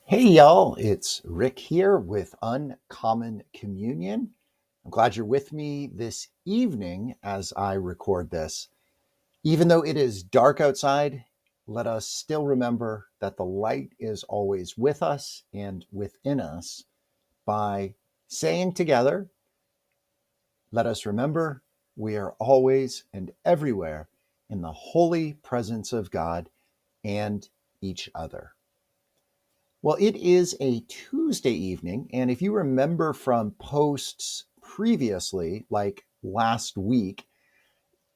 Hey y'all, it's Rick here with Uncommon Communion. I'm glad you're with me this evening as I record this. Even though it is dark outside, let us still remember that the light is always with us and within us by saying together, let us remember we are always and everywhere in the holy presence of God and each other. Well, it is a Tuesday evening. And if you remember from posts previously, like last week,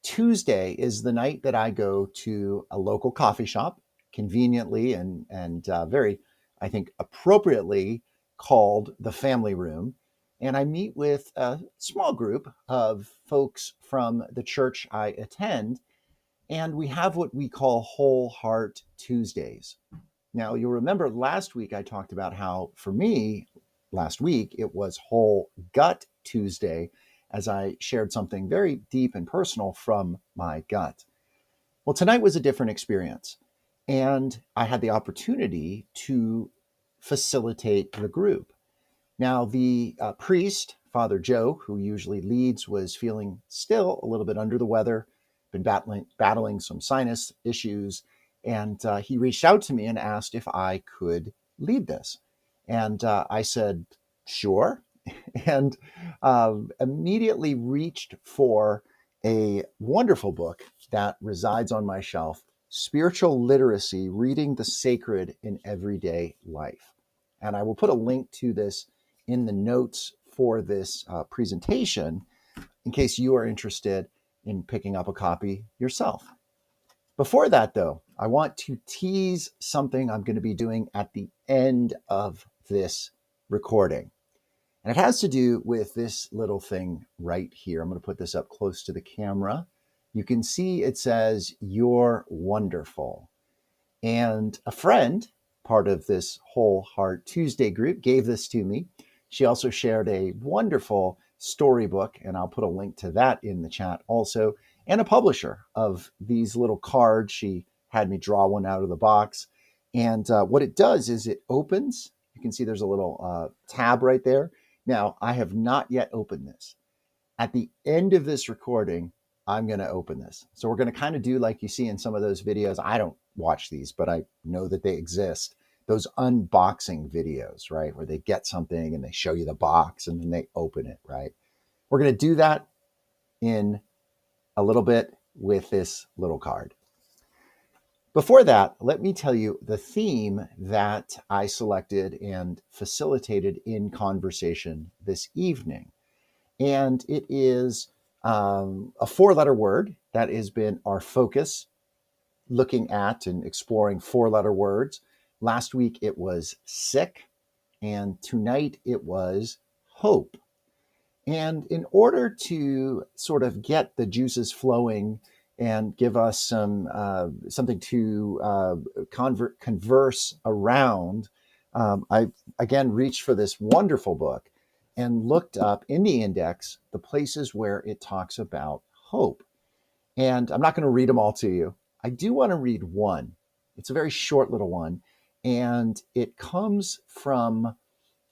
Tuesday is the night that I go to a local coffee shop, conveniently and very, I think, appropriately called the Family Room. And I meet with a small group of folks from the church I attend. And we have what we call Whole Heart Tuesdays. Now, you'll remember last week I talked about how, for me, last week, it was Whole Gut Tuesday as I shared something very deep and personal from my gut. Well, tonight was a different experience, and I had the opportunity to facilitate the group. Now, the priest, Father Joe, who usually leads, was feeling still a little bit under the weather, been battling some sinus issues, and he reached out to me and asked if I could lead this. And I said, sure, and immediately reached for a wonderful book that resides on my shelf, Spiritual Literacy, Reading the Sacred in Everyday Life. And I will put a link to this in the notes for this presentation in case you are interested in picking up a copy yourself. Before that, though, I want to tease something I'm going to be doing at the end of this recording. And it has to do with this little thing right here. I'm going to put this up close to the camera. You can see it says, "You're wonderful." And a friend, part of this Whole Heart Tuesday group, gave this to me. She also shared a wonderful storybook, and I'll put a link to that in the chat also, and a publisher of these little cards. She had me draw one out of the box. And what it does is it opens. You can see there's a little tab right there. Now, I have not yet opened this. At the end of this recording, I'm going to open this. So we're going to kind of do like you see in some of those videos. I don't watch these, but I know that they exist. Those unboxing videos, right? Where they get something and they show you the box and then they open it, right? We're going to do that in a little bit with this little card. Before that, let me tell you the theme that I selected and facilitated in conversation this evening. And it is a four-letter word that has been our focus, looking at and exploring four-letter words. Last week it was sick, and tonight it was hope. And in order to sort of get the juices flowing and give us something to converse around, I again reached for this wonderful book and looked up in the index the places where it talks about hope. And I'm not going to read them all to you. I do want to read one. It's a very short little one, and it comes from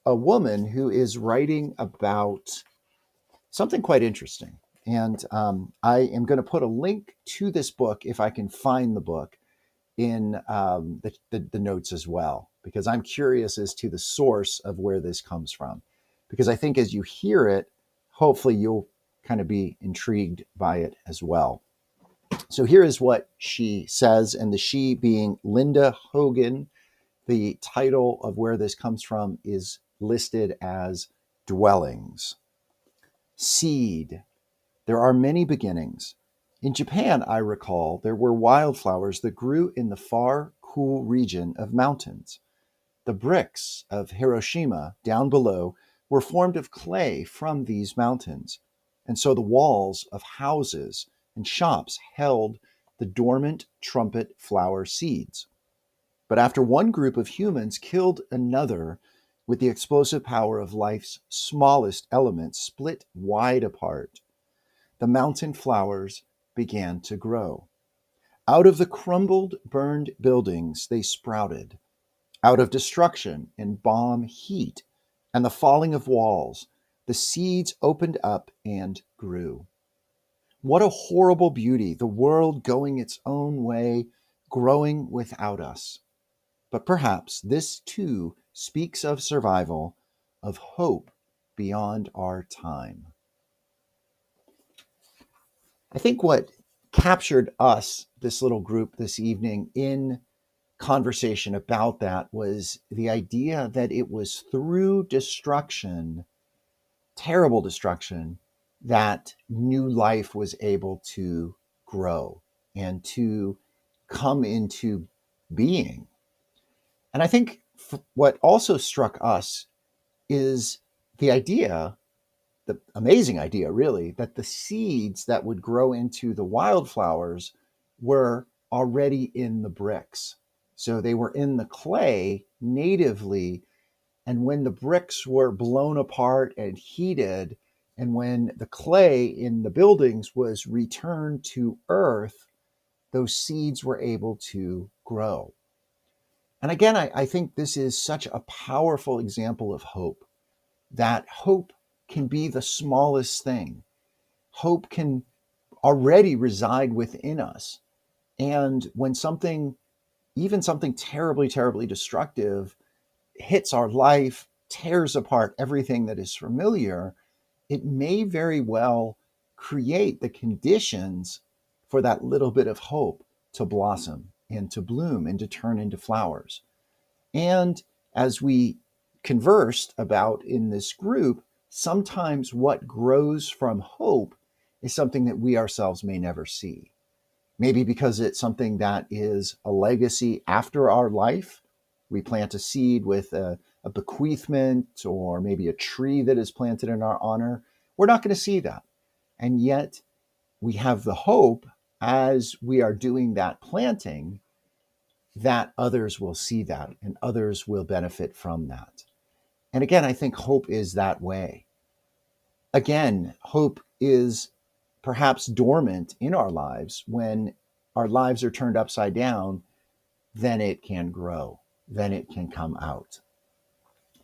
a woman who is writing about something quite interesting. And I am going to put a link to this book if I can find the book in the notes as well, because I'm curious as to the source of where this comes from. Because I think as you hear it, hopefully you'll kind of be intrigued by it as well. So here is what she says, and the she being Linda Hogan. The title of where this comes from is listed as Dwellings. Seed. There are many beginnings. In Japan, I recall, there were wildflowers that grew in the far, cool region of mountains. The bricks of Hiroshima down below were formed of clay from these mountains, and so the walls of houses and shops held the dormant trumpet flower seeds. But after one group of humans killed another with the explosive power of life's smallest elements split wide apart, the mountain flowers began to grow. Out of the crumbled, burned buildings they sprouted. Out of destruction and bomb heat and the falling of walls, the seeds opened up and grew. What a horrible beauty, the world going its own way, growing without us. But perhaps this too speaks of survival, of hope beyond our time. I think what captured us, this little group this evening, in conversation about that was the idea that it was through destruction, terrible destruction, that new life was able to grow and to come into being. And I think what also struck us is the idea, the amazing idea, really, that the seeds that would grow into the wildflowers were already in the bricks. So they were in the clay natively. And when the bricks were blown apart and heated, and when the clay in the buildings was returned to earth, those seeds were able to grow. And again, I think this is such a powerful example of hope, that hope can be the smallest thing. Hope can already reside within us. And when something, even something terribly, terribly destructive, hits our life, tears apart everything that is familiar, it may very well create the conditions for that little bit of hope to blossom and to bloom and to turn into flowers. And as we conversed about in this group, sometimes what grows from hope is something that we ourselves may never see. Maybe because it's something that is a legacy after our life. We plant a seed with a bequeathment or maybe a tree that is planted in our honor. We're not going to see that. And yet we have the hope as we are doing that planting that others will see that and others will benefit from that. And again, I think hope is that way. Again, hope is perhaps dormant in our lives. When our lives are turned upside down, then it can grow, then it can come out.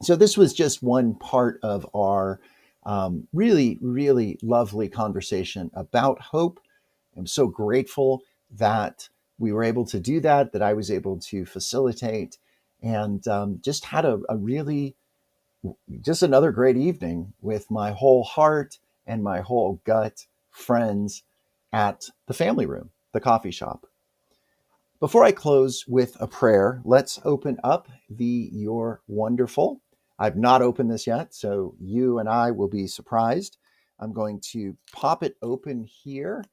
So, this was just one part of our really, really lovely conversation about hope. I'm so grateful that we were able to do that, that I was able to facilitate, and just had a really, just another great evening with my whole heart and my whole gut friends at the family room, the coffee shop. Before I close with a prayer, let's open up the You're Wonderful. I've not opened this yet, so you and I will be surprised. I'm going to pop it open here,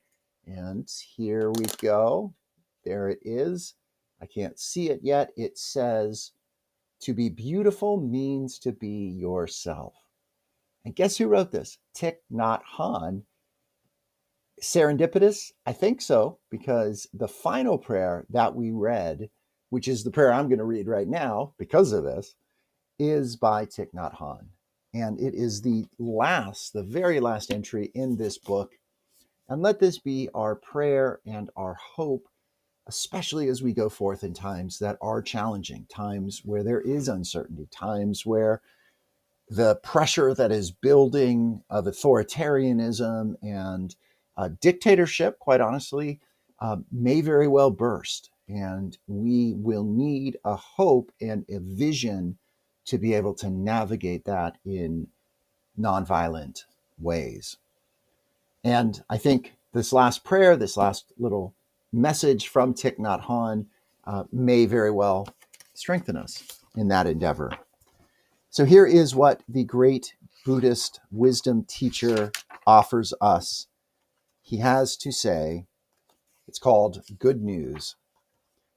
and here we go. There it is. I can't see it yet. It says, "To be beautiful means to be yourself." And guess who wrote this? Thich Nhat Hanh. Serendipitous? I think so, because the final prayer that we read, which is the prayer I'm going to read right now because of this, is by Thich Nhat Hanh. And it is the very last entry in this book. And let this be our prayer and our hope, especially as we go forth in times that are challenging, times where there is uncertainty, times where the pressure that is building of authoritarianism and dictatorship, quite honestly, may very well burst. And we will need a hope and a vision to be able to navigate that in nonviolent ways. And I think this last prayer, this last little message from Thich Nhat Hanh may very well strengthen us in that endeavor. So here is what the great Buddhist wisdom teacher offers us. He has to say, it's called Good News.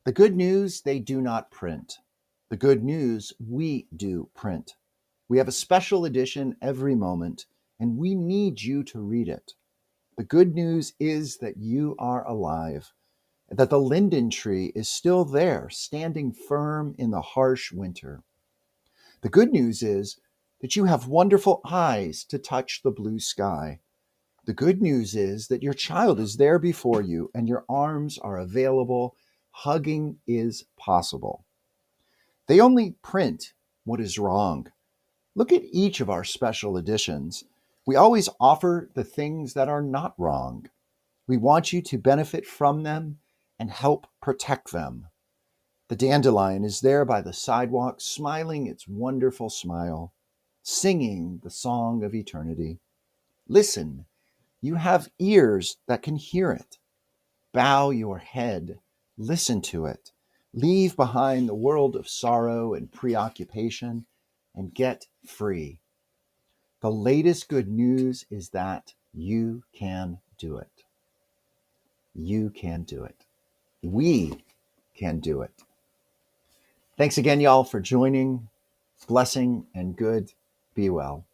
The good news they do not print. The good news we do print. We have a special edition every moment, and we need you to read it. The good news is that you are alive, that the linden tree is still there, standing firm in the harsh winter. The good news is that you have wonderful eyes to touch the blue sky. The good news is that your child is there before you and your arms are available. Hugging is possible. They only print what is wrong. Look at each of our special editions. We always offer the things that are not wrong. We want you to benefit from them and help protect them. The dandelion is there by the sidewalk, smiling its wonderful smile, singing the song of eternity. Listen, you have ears that can hear it. Bow your head, listen to it. Leave behind the world of sorrow and preoccupation and get free. The latest good news is that you can do it. You can do it. We can do it. Thanks again, y'all, for joining. Blessing and good. Be well.